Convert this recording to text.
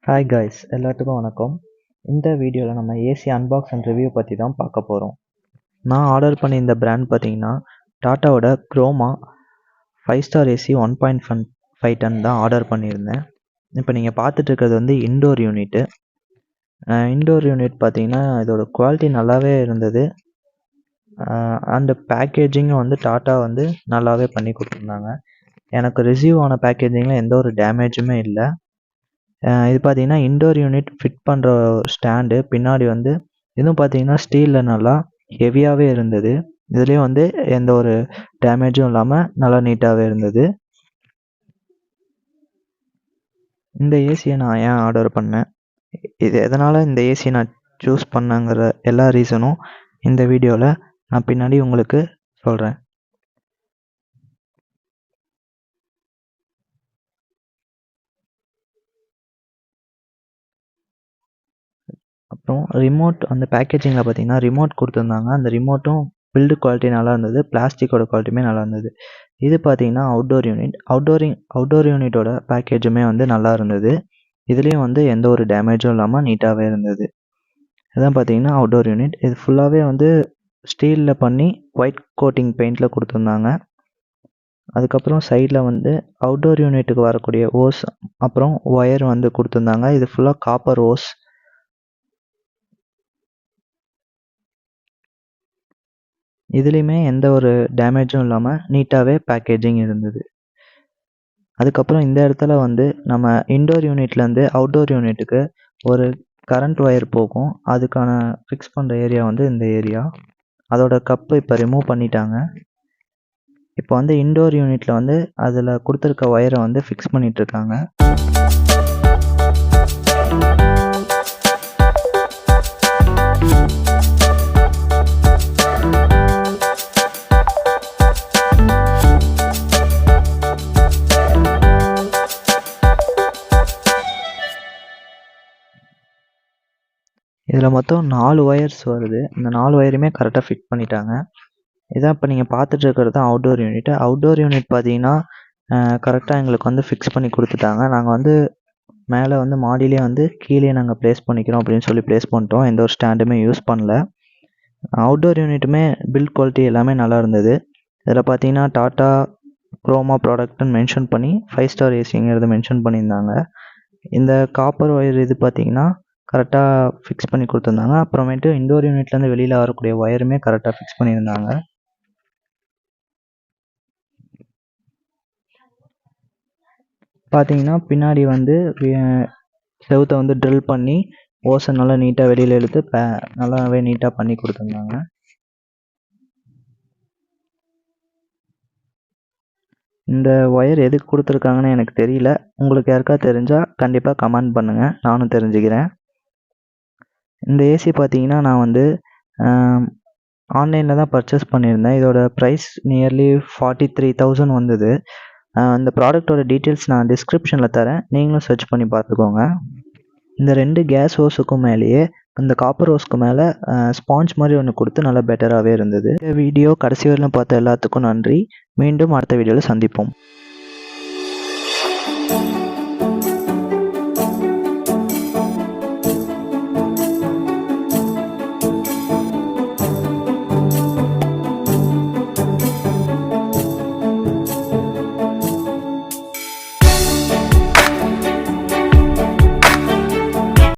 Hi guys, எல்லாத்துக்கும் வணக்கம். இந்த வீடியோவில் நம்ம ஏசி அன்பாக்ஸ் அண்ட் ரிவ்யூ பற்றி தான் பார்க்க போகிறோம். நான் ஆர்டர் பண்ணியிருந்த பிராண்ட் பார்த்தீங்கன்னா டாட்டாவோட குரோமா 5 ஸ்டார் ஏசி 1.5 டன் தான் ஆர்டர் பண்ணியிருந்தேன். இப்போ நீங்கள் பார்த்துட்டு இருக்கிறது வந்து இன்டோர் யூனிட்டு. இன்டோர் யூனிட் பார்த்தீங்கன்னா இதோட குவாலிட்டி நல்லாவே இருந்தது. அந்த பேக்கேஜிங்கும் வந்து டாட்டா வந்து நல்லாவே பண்ணி கொடுத்துருந்தாங்க. எனக்கு ரிசீவ் ஆன பேக்கேஜிங்கில் எந்த ஒரு டேமேஜுமே இல்லை. இது பார்த்தீங்கன்னா இன்டோர் யூனிட் ஃபிட் பண்ணுற ஸ்டாண்டு பின்னாடி வந்து இதுவும் பார்த்தீங்கன்னா ஸ்டீலில் நல்லா ஹெவியாகவே இருந்தது. இதுலேயும் வந்து எந்த ஒரு டேமேஜும் இல்லாமல் நல்லா நீட்டாகவே இருந்தது. இந்த ஏசியை நான் ஏன் ஆர்டர் பண்ணேன், இது எதனால் இந்த ஏசியை நான் சூஸ் பண்ணேங்கிற எல்லா ரீசனும் இந்த வீடியோவில் நான் பின்னாடி உங்களுக்கு சொல்கிறேன். அப்புறம் ரிமோட், அந்த பேக்கேஜிங்கில் பார்த்தீங்கன்னா ரிமோட் கொடுத்துருந்தாங்க. அந்த ரிமோட்டும் பில்டு குவாலிட்டி நல்லா இருந்தது, பிளாஸ்டிக்கோட குவாலிட்டியுமே நல்லா இருந்தது. இது பார்த்தீங்கன்னா அவுட்டோர் யூனிட். அவுட்டோர் யூனிட்டோட பேக்கேஜுமே வந்து நல்லா இருந்தது. இதுலேயும் வந்து எந்த ஒரு டேமேஜும் இல்லாமல் நீட்டாகவே இருந்தது. இதான் பார்த்தீங்கன்னா அவுட்டோர் யூனிட். இது ஃபுல்லாகவே வந்து ஸ்டீலில் பண்ணி ஒயிட் கோட்டிங் பெயிண்டில் கொடுத்துருந்தாங்க. அதுக்கப்புறம் சைடில் வந்து அவுட்டோர் யூனிட்டுக்கு வரக்கூடிய ஓஸ் அப்புறம் ஒயர் வந்து கொடுத்துருந்தாங்க. இது ஃபுல்லாக காப்பர் ஓஸ். இதுலேயுமே எந்த ஒரு டேமேஜும் இல்லாமல் நீட்டாகவே பேக்கேஜிங் இருந்தது. அதுக்கப்புறம் இந்த இடத்துல வந்து நம்ம இன்டோர் யூனிட்லேருந்து அவுட்டோர் யூனிட்டுக்கு ஒரு கரண்ட் ஒயர் போகும். அதுக்கான ஃபிக்ஸ் பண்ணுற ஏரியா வந்து இந்த ஏரியா. அதோட கப்பு இப்போ ரிமூவ் பண்ணிட்டாங்க. இப்போ வந்து இன்டோர் யூனிட்டில் வந்து அதில் கொடுத்துருக்க ஒயரை வந்து ஃபிக்ஸ் பண்ணிகிட்ருக்காங்க. இதில் மொத்தம் 4 ஒயர்ஸ் வருது. இந்த 4 ஒயருமே கரெக்டாக ஃபிட் பண்ணிட்டாங்க. இதான் இப்போ நீங்கள் பார்த்துட்டு இருக்கிறது தான் அவுட்டோர் யூனிட். அவுட்டோர் யூனிட் பார்த்தீங்கன்னா கரெக்டாக எங்களுக்கு வந்து ஃபிக்ஸ் பண்ணி கொடுத்துட்டாங்க. நாங்கள் வந்து மேலே வந்து மாடியிலே வந்து கீழே நாங்கள் ப்ளேஸ் பண்ணிக்கிறோம் அப்படின்னு சொல்லி ப்ளேஸ் பண்ணிட்டோம். எந்த ஒரு ஸ்டாண்டுமே யூஸ் பண்ணல. அவுட்டோர் யூனிட்டுமே பில்ட் குவாலிட்டி எல்லாமே நல்லா இருந்தது. இதில் பார்த்தீங்கன்னா டாட்டா குரோமா ப்ராடக்ட்னு மென்ஷன் பண்ணி 5 ஸ்டார் ஏசிங்கிறத மென்ஷன் பண்ணியிருந்தாங்க. இந்த காப்பர் ஒயர் இது பார்த்தீங்கன்னா கரெக்டாக ஃபிக்ஸ் பண்ணி கொடுத்துருந்தாங்க. அப்புறமேட்டு இன்டோர் யூனிட்லேருந்து வெளியில் வரக்கூடிய ஒயருமே கரெக்டாக ஃபிக்ஸ் பண்ணியிருந்தாங்க. பார்த்தீங்கன்னா பின்னாடி வந்து செவுத்தை வந்து ட்ரில் பண்ணி ஓஸை நல்லா நீட்டாக வெளியில் எடுத்து நல்லாவே நீட்டாக பண்ணி கொடுத்துருந்தாங்க. இந்த ஒயர் எதுக்கு கொடுத்துருக்காங்கன்னு எனக்கு தெரியல. உங்களுக்கு யாருக்கா தெரிஞ்சால் கண்டிப்பாக கமெண்ட் பண்ணுங்கள், நானும் தெரிஞ்சுக்கிறேன். இந்த ஏசி பார்த்தீங்கன்னா நான் வந்து ஆன்லைனில் தான் பர்ச்சேஸ் பண்ணியிருந்தேன். இதோட ப்ரைஸ் நியர்லி 43,000 வந்தது. இந்த ப்ராடக்டோட டீட்டெயில்ஸ் நான் டிஸ்கிரிப்ஷனில் தரேன், நீங்களும் சர்ச் பண்ணி பார்த்துக்கோங்க. இந்த 2 கேஸ் ஹோஸுக்கும் மேலேயே இந்த காப்பர் ஹோஸ்க்கு மேலே ஸ்பாஞ்ச் மாதிரி ஒன்று கொடுத்து நல்லா பெட்டராகவே இருந்தது. இந்த வீடியோ கடைசி வரையிலும் பார்த்த எல்லாத்துக்கும் நன்றி. மீண்டும் அடுத்த வீடியோவில் சந்திப்போம்.